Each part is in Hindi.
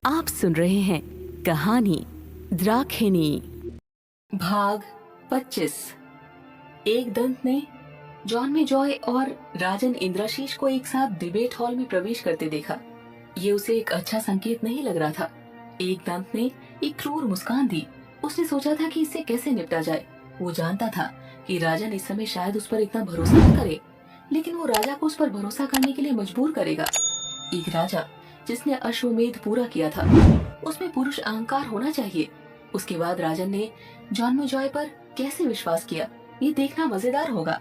आप सुन रहे हैं कहानी द्राक्षिणी भाग 25। एक दंत ने जॉन में जॉय और राजन इंद्राशीष को एक साथ डिबेट हॉल में प्रवेश करते देखा। ये उसे एक अच्छा संकेत नहीं लग रहा था। एक दंत ने एक क्रूर मुस्कान दी। उसने सोचा था कि इससे कैसे निपटा जाए। वो जानता था कि राजन इस समय शायद उस पर इतना भरोसा न करे, लेकिन वो राजा को उस पर भरोसा करने के लिए मजबूर करेगा। एक राजा जिसने अश्वमेध पूरा किया था, उसमें पुरुष अहंकार होना चाहिए। उसके बाद राजन ने जॉन में जॉय पर कैसे विश्वास किया, ये देखना मजेदार होगा।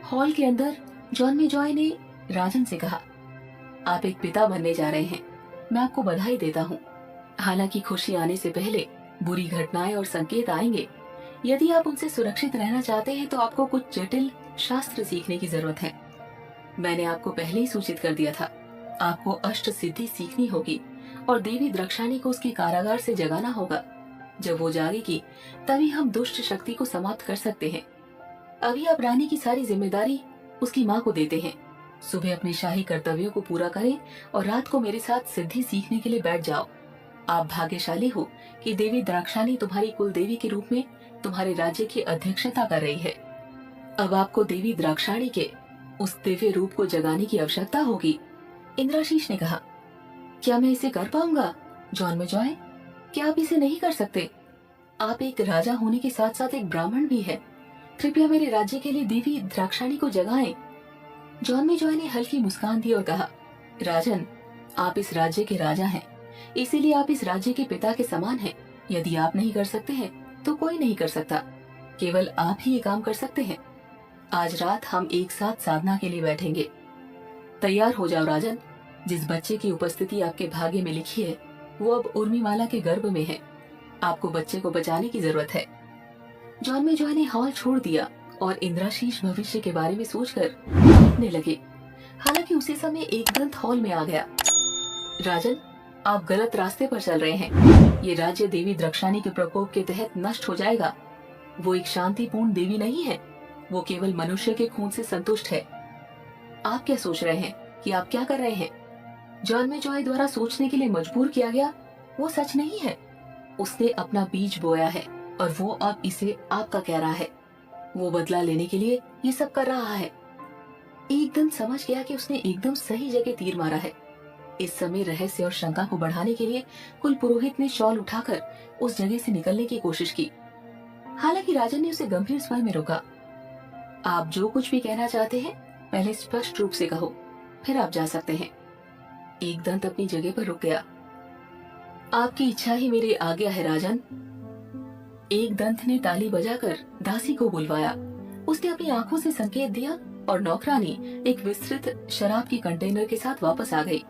हॉल के अंदर जॉन में जॉय ने राजन से कहा, आप एक पिता बनने जा रहे हैं। मैं आपको बधाई देता हूँ। हालांकि खुशी आने से पहले बुरी घटनाएं और संकेत आएंगे। यदि आप उनसे सुरक्षित रहना चाहते हैं तो आपको कुछ जटिल शास्त्र सीखने की जरूरत है। मैंने आपको पहले ही सूचित कर दिया था। आपको अष्ट सिद्धि सीखनी होगी और देवी द्रक्षाणी को उसके कारागार से जगाना होगा। जब वो जागेगी तभी हम दुष्ट शक्ति को समाप्त कर सकते हैं। अभी आप रानी की सारी जिम्मेदारी उसकी माँ को देते हैं। सुबह अपने शाही कर्तव्यों को पूरा करें और रात को मेरे साथ सिद्धि सीखने के लिए बैठ जाओ। आप भाग्यशाली हो कि देवी द्राक्षाणी तुम्हारी कुल देवी के रूप में तुम्हारे राज्य की अध्यक्षता कर रही है। अब आपको देवी द्राक्षाणी के उस दिव्य रूप को जगाने की आवश्यकता होगी। इंद्राशीष ने कहा, क्या मैं इसे कर पाऊंगा? जॉन में जॉय, क्या आप इसे नहीं कर सकते? आप एक राजा होने के साथ साथ एक ब्राह्मण भी है। कृपया मेरे राज्य के लिए देवी द्राक्षाणी को जगाएं। जॉन में जॉय ने हल्की मुस्कान दी और कहा, राजन, आप इस राज्य के राजा हैं, इसीलिए आप इस राज्य के पिता के समान हैं। यदि आप नहीं कर सकते हैं तो कोई नहीं कर सकता। केवल आप ही ये काम कर सकते हैं। आज रात हम एक साथ साधना के लिए बैठेंगे। तैयार हो जाओ राजन। जिस बच्चे की उपस्थिति आपके भाग्य में लिखी है वो अब उर्मिमाला के गर्भ में है। आपको बच्चे को बचाने की जरूरत है। जॉन में जॉय ने हॉल छोड़ दिया और इंद्राशीष भविष्य के बारे में सोचकर भागने लगे। हालांकि उसी समय एक दंत हॉल में आ गया। राजन, आप गलत रास्ते पर चल रहे हैं। ये राज्य देवी द्रक्षाणी के प्रकोप के तहत नष्ट हो जाएगा। वो एक शांतिपूर्ण देवी नहीं है। वो केवल मनुष्य के खून से संतुष्ट है। आप क्या सोच रहे हैं कि आप क्या कर रहे हैं? जॉन में जॉय द्वारा सोचने के लिए मजबूर किया गया वो सच नहीं है। उसने अपना बीज बोया है और वो अब इसे आपका कह रहा है। वो बदला लेने के लिए ये सब कर रहा है। एकदम समझ गया कि उसने एकदम सही जगह तीर मारा है। इस समय रहस्य और शंका को बढ़ाने के लिए कुल पुरोहित ने शॉल उठाकर उस जगह से निकलने की कोशिश की। हालांकि राजन ने उसे गंभीर स्वर में रोका। आप जो कुछ भी कहना चाहते हैं पहले स्पष्ट रूप से कहो, फिर आप जा सकते हैं। एक दंत अपनी जगह पर रुक गया। आपकी इच्छा ही मेरी आज्ञा है राजन। एक दंत ने ताली बजाकर दासी को बुलवाया। उसने अपनी आंखों से संकेत दिया और नौकरानी एक विस्तृत शराब की कंटेनर के साथ वापस आ गई।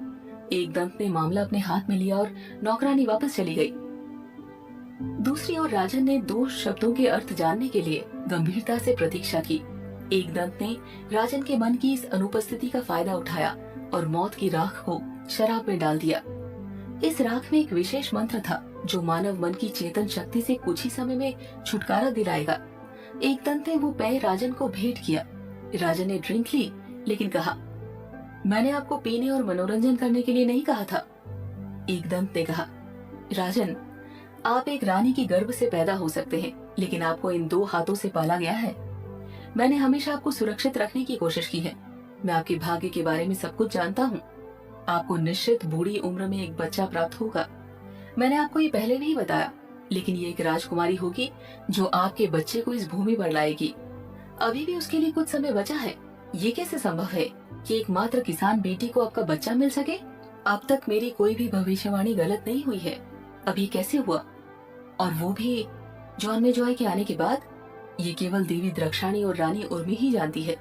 एक दंत ने मामला अपने हाथ में लिया और नौकरानी वापस चली गई। दूसरी ओर राजन ने दो शब्दों के अर्थ जानने के लिए गंभीरता से प्रतीक्षा की। एक दंत ने राजन के मन की इस अनुपस्थिति का फायदा उठाया और मौत की राख को शराब में डाल दिया। इस राख में एक विशेष मंत्र था जो मानव मन की चेतन शक्ति से कुछ ही समय में छुटकारा दिलाएगा। एक दंत ने वो पेय राजन को भेंट किया। राजन ने ड्रिंक ली लेकिन कहा, मैंने आपको पीने और मनोरंजन करने के लिए नहीं कहा था। एक दंत ने कहा, राजन, आप एक रानी की गर्भ से पैदा हो सकते हैं, लेकिन आपको इन दो हाथों से पाला गया है। मैंने हमेशा आपको सुरक्षित रखने की कोशिश की है। मैं आपके भाग्य के बारे में सब कुछ जानता हूँ। आपको निश्चित बूढ़ी उम्र में एक बच्चा प्राप्त होगा। मैंने आपको ये पहले नहीं बताया, लेकिन ये एक राजकुमारी होगी जो आपके बच्चे को इस भूमि पर लाएगी। अभी भी उसके लिए कुछ समय बचा है। ये कैसे संभव है कि एक मात्र किसान बेटी को आपका बच्चा मिल सके? अब तक मेरी कोई भी भविष्यवाणी गलत नहीं हुई है। अब ये कैसे हुआ? और वो भी जॉन में जॉय के आने के बाद? ये केवल देवी द्रक्षाणी और रानी उर्मी ही जानती है।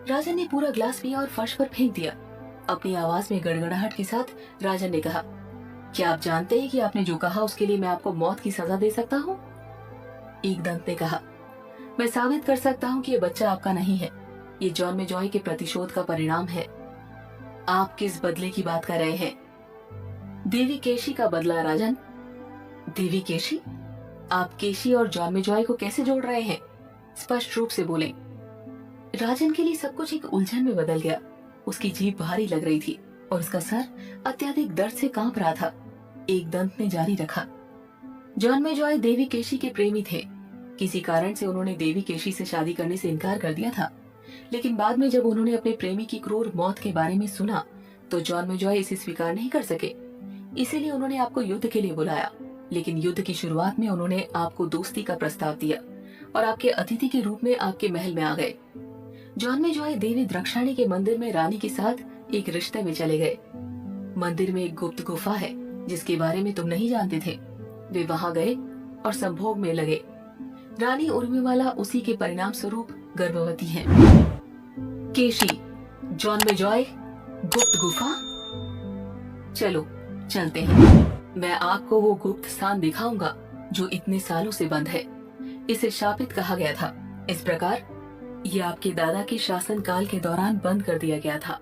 राजन ने पूरा ग्लास पिया और फर्श पर फेंक दिया। अपनी आवाज में गड़गड़ाहट के साथ राजन ने कहा, क्या आप जानते हैं कि आपने जो कहा उसके लिए मैं आपको मौत की सजा दे सकता हूँ? एक दंत ने कहा, मैं साबित कर सकता हूँ कि ये बच्चा आपका नहीं है। ये जॉन में जॉय के प्रतिशोध का परिणाम है। आप किस बदले की बात कर रहे हैं? देवी केशी का बदला राजन। देवी केशी? आप केशी और जॉन में जॉय को कैसे जोड़ रहे हैं? स्पष्ट रूप से बोलें। राजन के लिए सब कुछ एक उलझन में बदल गया। उसकी जीभ भारी लग रही थी और उसका सर अत्यधिक दर्द से कांप रहा था। एक दंत ने जारी रखा। जॉनमेजॉय देवी केशी के प्रेमी थे। किसी कारण से उन्होंने देवी केशी से शादी करने से इनकार कर दिया था, लेकिन बाद में जब उन्होंने अपने प्रेमी की क्रूर मौत के बारे में सुना तो जॉनमेजॉय इसे स्वीकार नहीं कर सके। इसीलिए उन्होंने आपको युद्ध के लिए बुलाया, लेकिन युद्ध की शुरुआत में उन्होंने आपको दोस्ती का प्रस्ताव दिया और आपके अतिथि के रूप में आपके महल में आ गए। जॉनमेजॉय देवी द्रक्षाणी के मंदिर में रानी के साथ एक रिश्ते में चले गए। मंदिर में एक गुप्त गुफा है जिसके बारे में तुम नहीं जानते थे। वे वहां गए और संभोग में लगे। रानी उर्मिमाला उसी के परिणाम स्वरूप गर्भवती है। केशी, जॉनमेजॉय, गुप्त गुफा। चलो चलते हैं। मैं आपको वो गुप्त स्थान दिखाऊंगा जो इतने सालों से बंद है। इसे शापित कहा गया था। इस प्रकार ये आपके दादा के शासन काल के दौरान बंद कर दिया गया था।